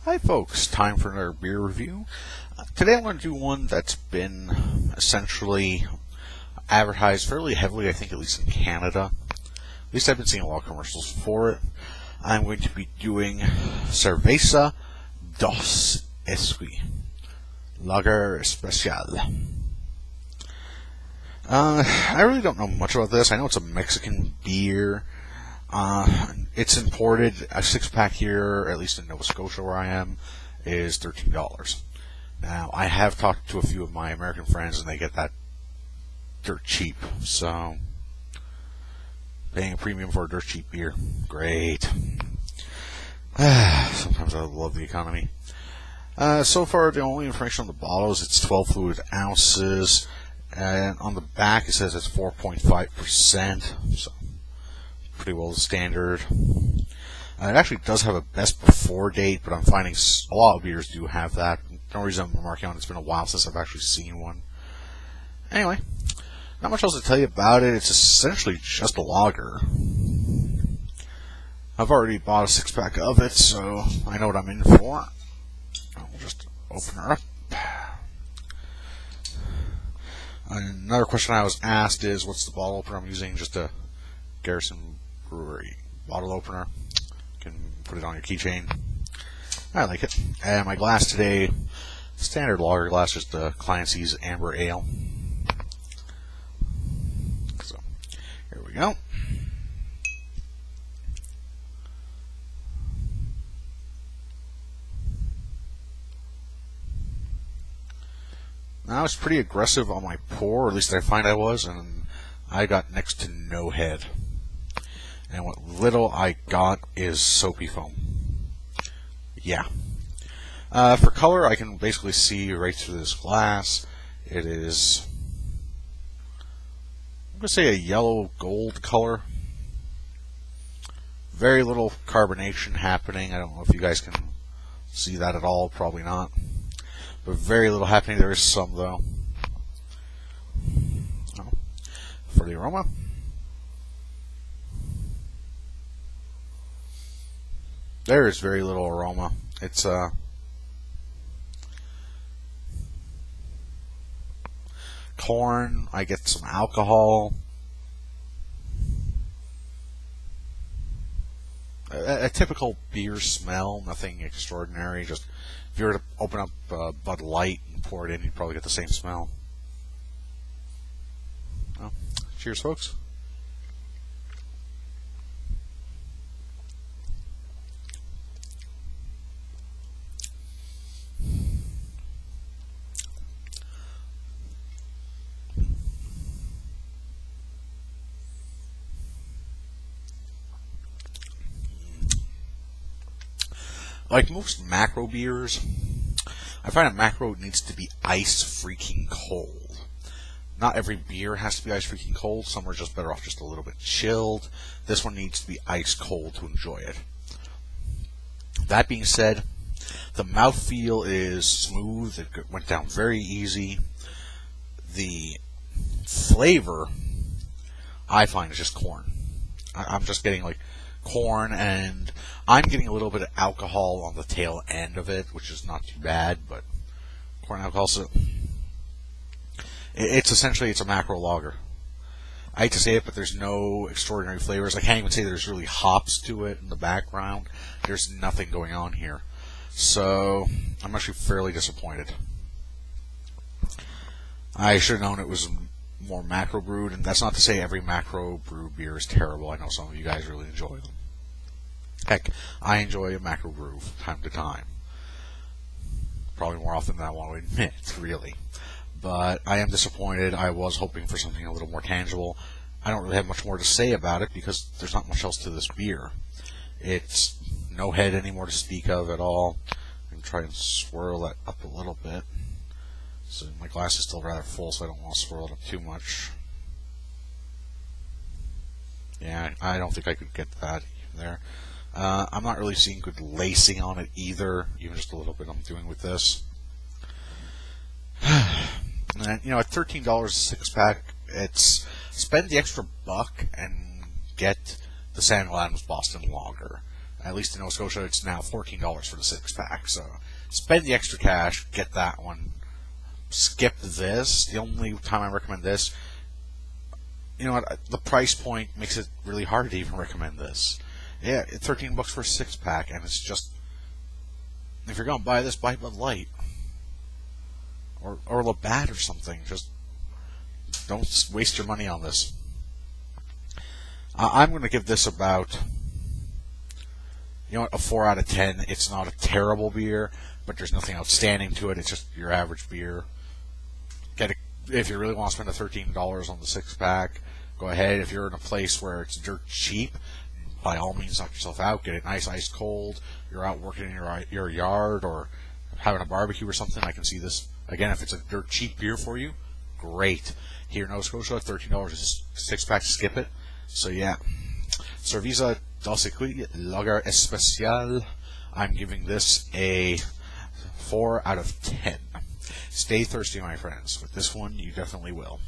Hi folks, time for another beer review. Today I'm going to do one that's been essentially advertised fairly heavily, I think at least in Canada. At least I've been seeing a lot of commercials for it. I'm going to be doing Cerveza dos Esquis Lager Especial. I really don't know much about this. I know it's a Mexican beer. It's imported. A 6-pack here, at least in Nova Scotia where I am, is $13. Now, I have talked to a few of my American friends and they get that dirt cheap. So, paying a premium for a dirt cheap beer. Great. Sometimes I love the economy. So far, the only information on the bottle is it's 12 fluid ounces. And on the back, it says it's 4.5%. So, pretty well the standard. It actually does have a best before date, but I'm finding a lot of beers do have that. The only reason I'm remarking on it's been a while since I've actually seen one. Anyway, not much else to tell you about it. It's essentially just a lager. I've already bought a 6-pack of it, so I know what I'm in for. I'll just open her up. Another question I was asked is, what's the bottle opener I'm using? Just a Garrison Brewery bottle opener. You can put it on your keychain. I like it. And my glass today, standard lager glass, just the Clancy's Amber Ale. So, here we go. Now it's pretty aggressive on my pour, or at least I find I was, and I got next to no head. And what little I got is soapy foam. Yeah. For color, I can basically see right through this glass. It is, I'm going to say, a yellow gold color. Very little carbonation happening. I don't know if you guys can see that at all. Probably not. But very little happening. There is some, though. For the aroma. There is very little aroma. It's corn. I get some alcohol. A typical beer smell. Nothing extraordinary. Just if you were to open up Bud Light and pour it in, you'd probably get the same smell. Well, cheers, folks. Like most macro beers, I find a macro needs to be ice freaking cold. Not every beer has to be ice freaking cold. Some are just better off just a little bit chilled. This one needs to be ice cold to enjoy it. That being said, the mouthfeel is smooth. It went down very easy. The flavor, I find, is just corn. I'm just getting like corn, and I'm getting a little bit of alcohol on the tail end of it, which is not too bad, but corn alcohol, so it's essentially, it's a macro lager. I hate to say it, but there's no extraordinary flavors. I can't even say there's really hops to it in the background. There's nothing going on here. So, I'm actually fairly disappointed. I should have known it was more macro brewed, and that's not to say every macro brew beer is terrible. I know some of you guys really enjoy them. Heck, I enjoy a macro brew from time to time. Probably more often than I want to admit, really. But I am disappointed. I was hoping for something a little more tangible. I don't really have much more to say about it because there's not much else to this beer. It's no head anymore to speak of at all. I'm trying to swirl it up a little bit. So my glass is still rather full, so I don't want to swirl it up too much. Yeah, I don't think I could get that even there. I'm not really seeing good lacing on it either, even just a little bit I'm doing with this. And, you know, at $13 a 6-pack, it's spend the extra buck and get the Samuel Adams Boston Lager. At least in Nova Scotia, it's now $14 for the 6-pack. So spend the extra cash, get that one. Skip this. The only time I recommend this, you know what? The price point makes it really hard to even recommend this. Yeah, it's $13 for a 6-pack, and it's just, if you're gonna buy this, buy Bud Light or Labatt or something. Just don't waste your money on this. I'm going to give this about, you know what, a 4 out of 10. It's not a terrible beer, but there's nothing outstanding to it. It's just your average beer. Get it if you really want to spend the $13 on the 6-pack. Go ahead. If you're in a place where it's dirt cheap, by all means, knock yourself out. Get it nice, ice cold. You're out working in your yard or having a barbecue or something. I can see this again. If it's a dirt cheap beer for you, great. Here in Nova Scotia, $13 is 6-pack. Skip it. So yeah, Cerveza del Esquis Lager Especial. I'm giving this a 4 out of 10. Stay thirsty, my friends. With this one, you definitely will.